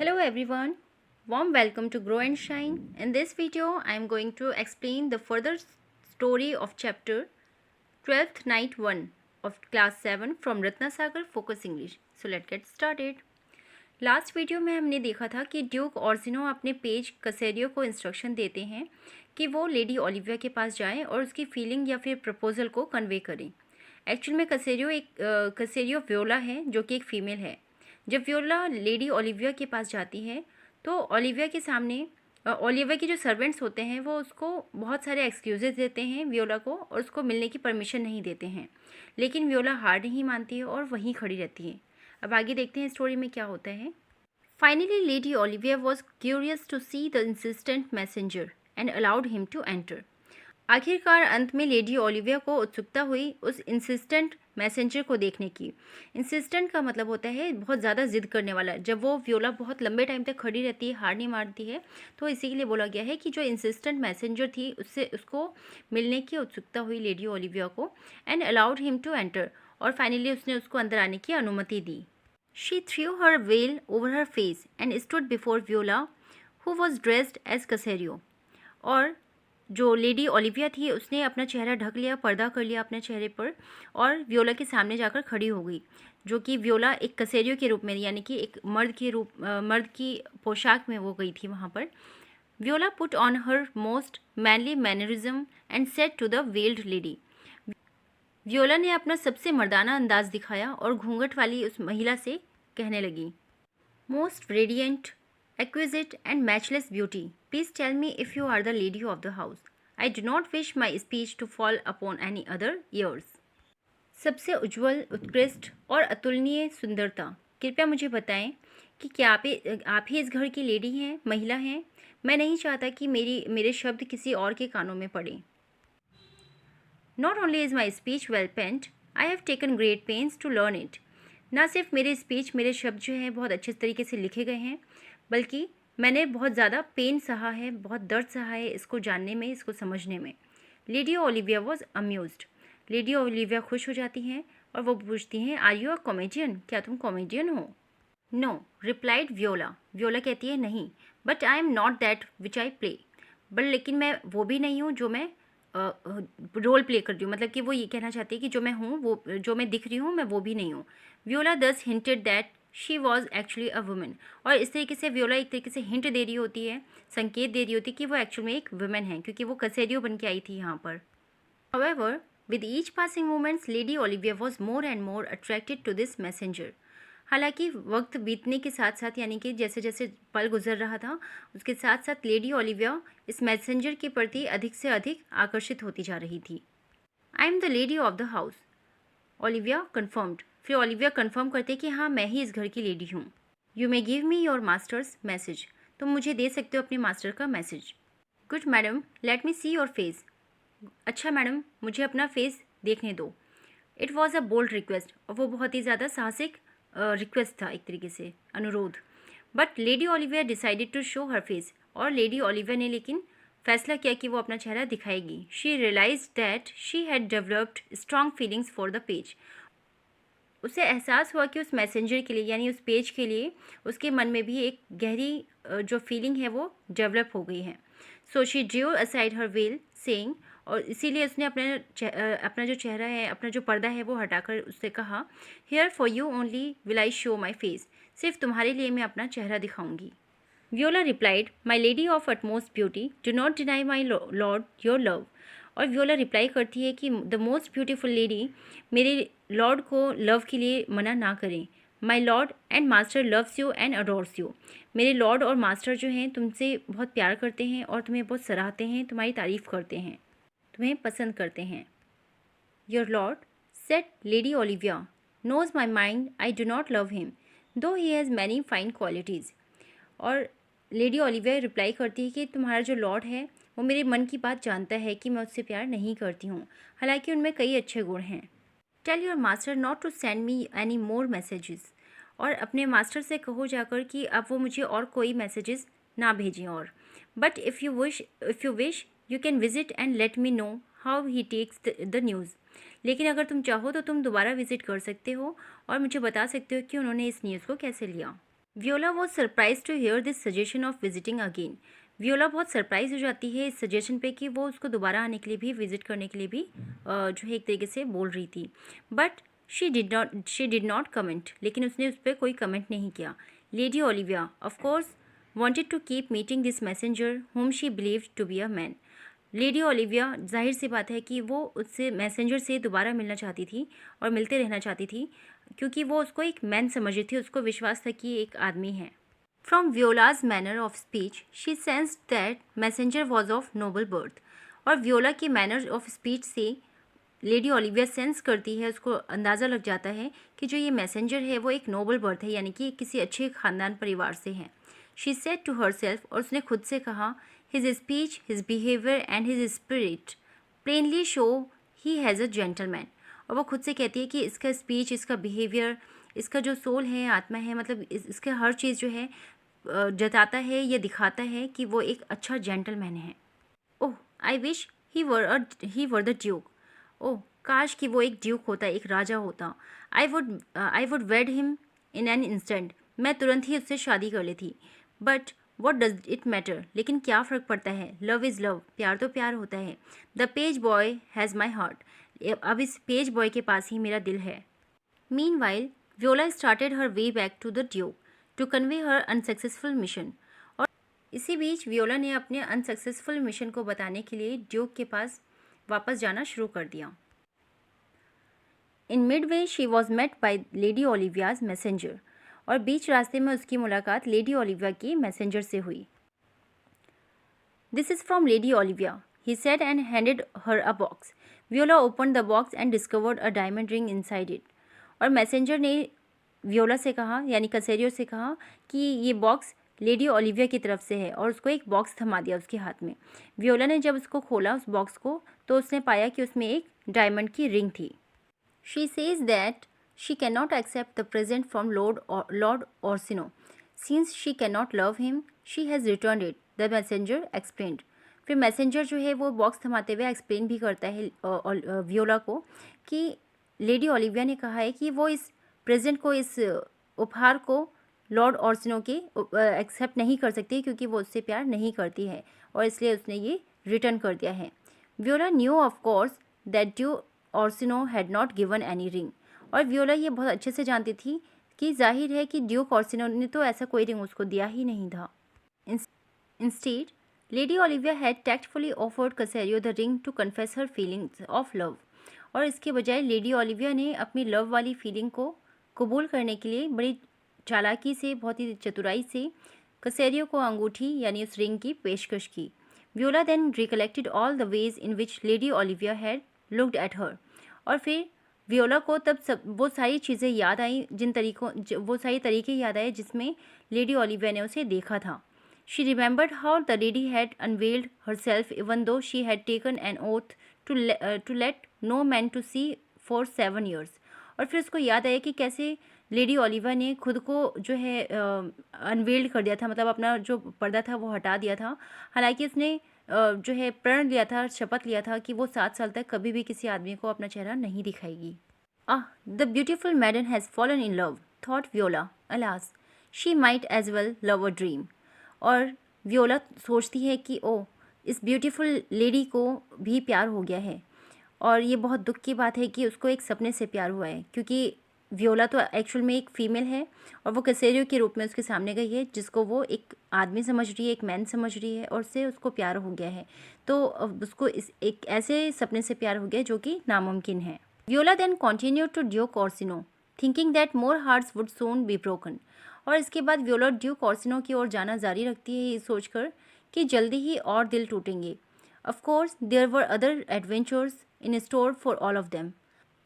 Hello everyone, warm welcome to Grow and Shine. In this video, I am going to explain the further story of chapter 12th Night 1 of class 7 from Ratnasagar Focus English. So let's get started. Last video में हमने देखा था कि Duke ऑर्जिनो अपने page कसेरियो को instruction देते हैं कि वो लेडी ओलिविया के पास जाएं और उसकी फीलिंग या फिर प्रपोजल को कन्वे करें। एक्चुअल में कसेरियो व्योला है जो कि एक फ़ीमेल है। जब व्योला लेडी ओलिविया के पास जाती है तो ओलिविया के सामने ओलिविया के जो सर्वेंट्स होते हैं वो उसको बहुत सारे एक्सक्यूज़ेस देते हैं व्योला को और उसको मिलने की परमिशन नहीं देते हैं, लेकिन व्योला हार नहीं मानती है और वहीं खड़ी रहती है। अब आगे देखते हैं स्टोरी में क्या होता है। Finally Lady Olivia was curious to see the insistent messenger and allowed him to enter. आखिरकार अंत में लेडी ओलिविया को उत्सुकता हुई उस इंसिस्टेंट मैसेंजर को देखने की। इंसिस्टेंट का मतलब होता है बहुत ज़्यादा जिद करने वाला। जब वो व्योला बहुत लंबे टाइम तक खड़ी रहती है, हार नहीं मारती है, तो इसी के लिए बोला गया है कि जो इंसिस्टेंट मैसेंजर थी उसको मिलने की उत्सुकता हुई लेडी ओलिविया को। And allowed him to enter, और फाइनली उसने उसको अंदर आने की अनुमति दी। She threw her veil over her face and stood before Viola who was dressed as Cesario. और जो लेडी ओलिविया थी उसने अपना चेहरा ढक लिया, पर्दा कर लिया अपने चेहरे पर, और व्योला के सामने जाकर खड़ी हो गई, जो कि व्योला एक कसेरियो के रूप में यानी कि एक मर्द की पोशाक में वो गई थी वहाँ पर। Viola put on her most manly mannerism and said to the veiled lady. Viola ने अपना सबसे मर्दाना अंदाज दिखाया और घूंघट वाली उस महिला से कहने लगी, most radiant, exquisite and matchless beauty, please tell me if you are the lady of the house. I do not wish my speech to fall upon any other ears. सबसे उज्जवल, उत्कृष्ट और अतुलनीय सुंदरता, कृपया मुझे बताएं कि क्या आप ही इस घर की लेडी हैं, महिला हैं। मैं नहीं चाहता कि मेरे शब्द किसी और के कानों में पड़े। Not only is my speech well penned, I have taken great pains to learn it. ना सिर्फ मेरे शब्द जो हैं बहुत अच्छे तरीके से लिखे गए हैं, बल्कि मैंने बहुत ज़्यादा पेन सहा है, बहुत दर्द सहा है इसको जानने में, इसको समझने में। Lady Olivia was amused. Lady Olivia खुश हो जाती हैं और वो पूछती हैं, आर यू अ कॉमेडियन, क्या तुम कॉमेडियन हो? No, replied व्योला। व्योला कहती है, नहीं, but I am not that which I play. But लेकिन मैं वो भी नहीं हूँ जो मैं रोल प्ले करती हूँ। मतलब कि वो ये कहना चाहती है कि जो मैं हूँ, वो जो मैं दिख रही हूँ, मैं वो भी नहीं हूँ। व्योला दस hinted that she was actually a women. और इस तरीके से व्योला एक तरीके से हिंट दे रही होती है, संकेत दे रही होती है कि वो एक्चुअल में एक वुमेन है, क्योंकि वो कसेरियो बन के आई थी यहाँ पर। However, with each passing moments, Lady Olivia was more and more attracted to this messenger. हालांकि वक्त बीतने के साथ साथ, यानी कि जैसे जैसे पल गुजर रहा था, उसके साथ साथ लेडी ओलिविया इस मैसेंजर के प्रति अधिक से अधिक आकर्षित होती जा रही थी। I am the lady of the house, Olivia confirmed. फिर ओलिविया कन्फर्म करते कि हाँ, मैं ही इस घर की लेडी हूँ। You may give me your master's message, तुम मुझे दे सकते हो अपने मास्टर का message. Good madam, let me see your face, अच्छा मैडम, मुझे अपना फेस देखने दो। It was a bold request, और वो बहुत ही ज़्यादा साहसिक रिक्वेस्ट था, एक तरीके से अनुरोध। But Lady Olivia decided to show her face, और लेडी ओलिविया ने लेकिन फैसला किया कि वो अपना चेहरा दिखाएगी। She realise that she had developed strong feelings for the page. उसे एहसास हुआ कि उस मैसेंजर के लिए, यानी उस पेज के लिए, उसके मन में भी एक गहरी जो फीलिंग है वो डेवलप हो गई है। So she Drew aside her well saying, और इसीलिए उसने अपना जो चेहरा है, अपना जो पर्दा है वो हटाकर उससे कहा, here for you only will I show my face, सिर्फ तुम्हारे लिए मैं अपना चेहरा दिखाऊंगी। Viola replied, my lady of utmost beauty, do not deny my lord your love. और व्योला रिप्लाई करती है कि द मोस्ट ब्यूटीफुल लेडी, मेरे लॉर्ड को लव के लिए मना ना करें। My lord and master loves you and adores you, मेरे लॉर्ड और मास्टर जो हैं तुमसे बहुत प्यार करते हैं और तुम्हें बहुत सराहते हैं, तुम्हारी तारीफ़ करते हैं, तुम्हें पसंद करते हैं। Your lord, said lady Olivia, knows my mind I do not love him though he has many fine qualities. और लेडी ओलिविया रिप्लाई करती है कि तुम्हारा जो लॉर्ड है वो मेरे मन की बात जानता है कि मैं उससे प्यार नहीं करती हूँ, हालांकि उनमें कई अच्छे गुण हैं। Tell your master not to send me any more messages, और अपने मास्टर से कहो जाकर कि अब वो मुझे और कोई मैसेजेस ना भेजें। और but if you wish you can visit and let me know how he takes the news. लेकिन अगर तुम चाहो तो तुम दोबारा विजिट कर सकते हो और मुझे बता सकते हो कि उन्होंने इस न्यूज़ को कैसे लिया। Viola was surprise to hear this suggestion of visiting again. Viola बहुत सरप्राइज हो जाती है इस सजेशन पे कि वो उसको दोबारा आने के लिए भी, विजिट करने के लिए भी जो है एक तरीके से बोल रही थी। But she did not comment, लेकिन उसने उस पर कोई कमेंट नहीं किया। Lady Olivia of course wanted to keep meeting this messenger whom she believed to be a man। Lady Olivia जाहिर सी बात है कि वो उससे मैसेंजर से दोबारा मिलना चाहती थी और मिलते रहना चाहती थी, क्योंकि वो उसको एक मैन समझ रही थी, उसको विश्वास था कि एक आदमी है। From Viola's manner of speech she sensed that messenger was of noble birth. और वियोला के मैनर ऑफ स्पीच से लेडी ओलिविया सेंस करती है, उसको अंदाज़ा लग जाता है कि जो ये मैसेंजर है वो एक नोबल बर्थ है, यानी कि किसी अच्छे ख़ानदान परिवार से है। She said to herself, और उसने खुद से कहा, his speech, his behaviour and his spirit plainly show he has a gentleman. और वो खुद से कहती है कि इसका स्पीच, इसका बिहेवियर, इसका जो सोल है, आत्मा है, मतलब इसका हर चीज़ जो है जताता है या दिखाता है कि वो एक अच्छा जेंटलमैन है। Oh I wish he were the duke. Oh काश कि वो एक ड्यूक होता, एक राजा होता। I would wed him in an instant. मैं तुरंत ही उससे शादी कर लेती। But what does it matter, लेकिन क्या फ़र्क पड़ता है। लव इज़ लव, प्यार तो प्यार होता है। The page boy has my heart. अब इस पेज बॉय के पास ही मेरा दिल है। Meanwhile Viola started her way back to the duke to convey her unsuccessful mission. और इसी बीच वियोला ने अपने अनसक्सेसफुल मिशन को बताने के लिए ड्यूक के पास वापस जाना शुरू कर दिया। In midway she was met by lady Olivia's messenger. और बीच रास्ते में उसकी मुलाकात लेडी ओलिविया की मैसेंजर से हुई। This is from lady Olivia, he said and handed her a box. Viola open the box and discovered a diamond ring inside it. और मैसेंजर ने वियोला से कहा, यानी कसेरियो से कहा, कि ये बॉक्स लेडी ओलिविया की तरफ से है, और उसको एक बॉक्स थमा दिया उसके हाथ में। वियोला ने जब उसको खोला, उस बॉक्स को, तो उसने पाया कि उसमें एक डायमंड की रिंग थी। She says that she cannot accept the present from Lord Orsino. Since she cannot love him, she has returned it, the messenger explained. फिर मैसेंजर जो है वो बॉक्स थमाते हुए एक्सप्लेन भी करता है वियोला को कि लेडी ओलिविया ने कहा है कि वो इस प्रेजेंट को, इस उपहार को लॉर्ड ऑर्सिनो के एक्सेप्ट नहीं कर सकती, क्योंकि वो उससे प्यार नहीं करती है, और इसलिए उसने ये रिटर्न कर दिया है। Viola new of course that due Orsino had not given any ring. और वियोला ये बहुत अच्छे से जानती थी कि जाहिर है कि ड्यूक ऑर्सिनो ने तो ऐसा कोई रिंग उसको दिया ही नहीं था। Instead lady Olivia had tactfully offered Cesario the ring to confess her feelings of love. और इसके बजाय लेडी ओलिविया ने अपनी लव वाली फीलिंग को कबूल करने के लिए बड़ी चालाकी से, बहुत ही चतुराई से कसेरियो को अंगूठी यानी उस रिंग की पेशकश की। Viola then recollected all the ways in which Lady Olivia had looked at her. और फिर वियोला को तब सब वो सारी चीज़ें याद आई, वो सारी तरीके याद आए जिसमें लेडी ओलिविया ने उसे देखा था। She remembered how the lady had unveiled herself even though she had taken an oath to let no man to see for 7 years। और फिर उसको याद आया कि कैसे लेडी ओलिविया ने खुद को जो है अनवेल्ड कर दिया था, मतलब अपना जो पर्दा था वो हटा दिया था। हालांकि उसने जो है प्रण लिया था, शपथ लिया था कि वो 7 साल तक कभी भी किसी आदमी को अपना चेहरा नहीं दिखाएगी। The beautiful maiden has fallen in love, thought Viola, alas she might as well love a dream. और वियोला सोचती है कि ओ, इस ब्यूटीफुल लेडी को भी प्यार हो गया है, और ये बहुत दुख की बात है कि उसको एक सपने से प्यार हुआ है, क्योंकि वियोला तो एक्चुअल में एक फ़ीमेल है और वो कसेरियो के रूप में उसके सामने गई है, जिसको वो एक आदमी समझ रही है, एक मैन समझ रही है, और उससे उसको प्यार हो गया है। तो उसको इस एक ऐसे सपने से प्यार हो गया जो कि नामुमकिन है। Viola then continue to Duke Orsino thinking that more hearts would soon be broken. और इसके बाद वियोला ड्यूक ऑर्सिनो की ओर जाना जारी रखती है, ये सोचकर कि जल्दी ही और दिल टूटेंगे। Of course there were other adventures in store for all of them.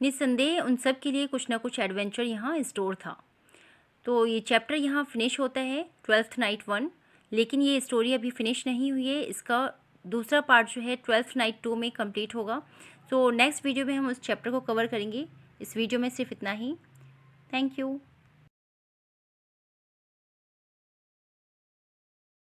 निस्संदेह उन सब के लिए कुछ ना कुछ एडवेंचर यहाँ स्टोर था। तो ये चैप्टर यहाँ फिनिश होता है 12th नाइट 1, लेकिन ये स्टोरी अभी फिनिश नहीं हुई है। इसका दूसरा पार्ट जो है 12th नाइट 2 में कंप्लीट होगा। तो नेक्स्ट वीडियो में हम उस चैप्टर को कवर करेंगे। इस वीडियो में सिर्फ इतना ही। Thank you.